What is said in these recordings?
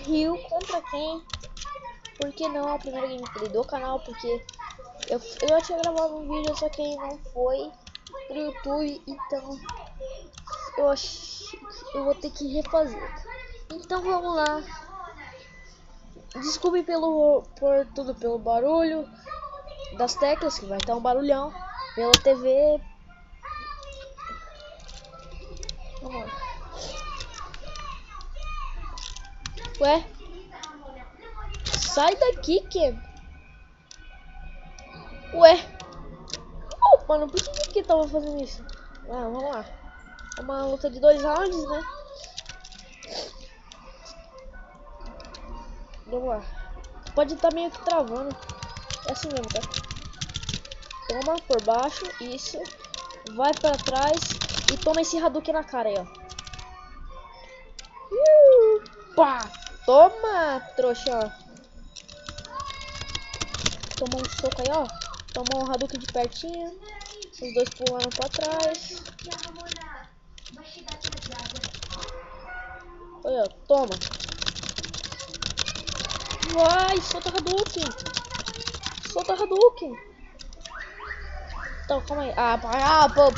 Ryu contra quem? Por que não a primeira gameplay do canal? Porque eu já tinha gravado um vídeo, só que não foi pro YouTube, então eu vou ter que refazer. Então vamos lá. Desculpe por tudo, pelo barulho das teclas, que vai estar um barulhão, pela TV. Vamos lá. Ué? Sai daqui, Ken. Ué? Oh, mano, por que tava fazendo isso? Ah, vamos lá. É uma luta de 2 rounds, né? Vamos lá. Pode estar meio que travando. É assim mesmo, tá? Toma por baixo, isso. Vai pra trás e toma esse Hadouken na cara aí, ó. Pá! Toma, trouxa, ó. Tomou um soco aí, ó. Tomou um Hadouken de pertinho. Os dois pularam pra trás. Olha, ó, toma. Vai, solta Hadouken. Solta Hadouken. Então, calma aí.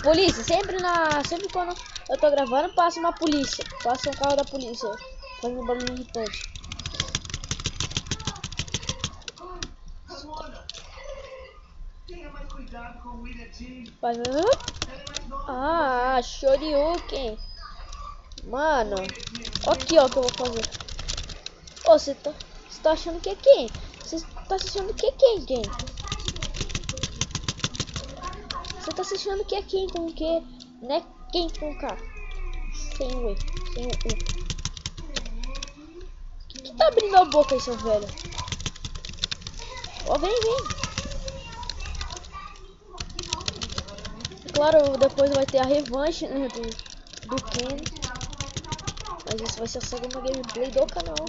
Polícia. Sempre quando eu tô gravando, passa uma polícia. Passa um carro da polícia. Fazendo barulho irritante. Vai. Ah, Shoryuken. Mano. Aqui, ó, que eu vou fazer. Ô, você tá achando que é quem? Você tá achando que é quem? Você tá achando que é quem com o que? Né? Quem com K? Sem o E. Sem o U. Que tá abrindo a boca aí, seu velho? Ó, vem. Claro, depois vai ter a revanche, né, do Ken. Mas isso vai ser a segunda gameplay do canal.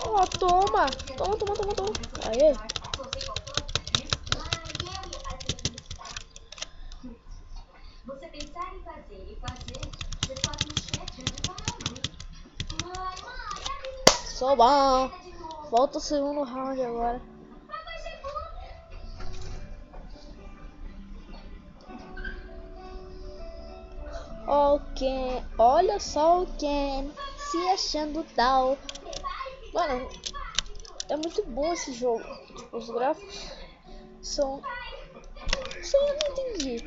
Ó, toma. Aê. Você pensar em fazer e fazer, você faz um chefe de Só bom. Volta o segundo round agora. Ok, olha só o Ken se achando tal. Mano, é muito bom esse jogo. Tipo, os gráficos são... Só eu não entendi.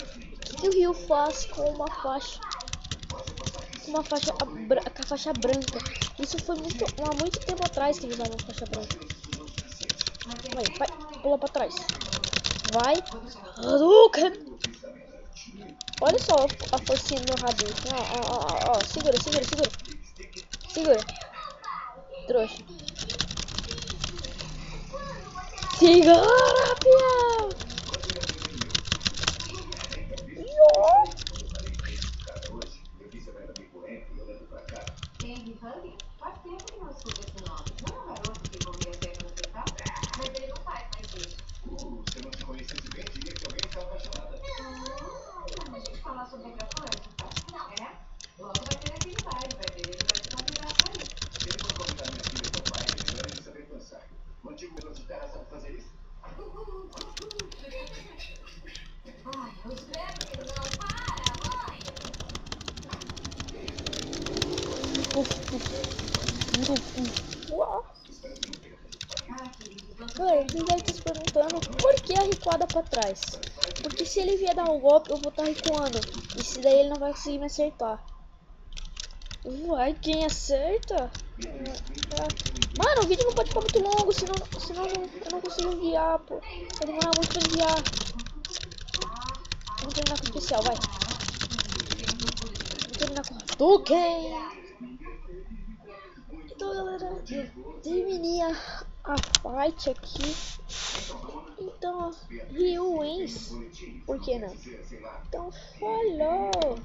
O que o Ryu faz com uma faixa? Com uma faixa, com a faixa branca. Isso foi há muito tempo atrás que ele usava a faixa branca. Vai, pula pra trás. Vai. Hadouken! Olha só a forcinha do meu Hadouken. Ó. Segura. Trouxa. Segura, pião! Faz tempo que não escuta esse nome. Não é um garoto que comia até no hospital? Mas ele não faz mais isso. Se eu não te conhecesse bem, diria que alguém está apaixonada. Vamos a gente falar sobre outra coisa? É? Logo vai ter atividade, ele vai te convidar pra ir. Se ele for convidar minha filha para o pai, é melhor ele saber dançar. O antigo dono de terra sabe fazer isso? Ai, eu espero que ele não para, mãe! Galera, ele deve estar se perguntando por que a recuada pra trás. Porque se ele vier dar um golpe, eu vou estar recuando. E se daí ele não vai conseguir me acertar. Vai, quem acerta? Mano, o vídeo não pode ficar muito longo, senão eu não consigo guiar, pô. Vai demorar muito pra guiar. Vamos terminar com o especial, vai. Vamos terminar com o Hadouken. Então, galera, eu terminei a fight aqui. Então, Ryu wins. Por que não? Então, falou!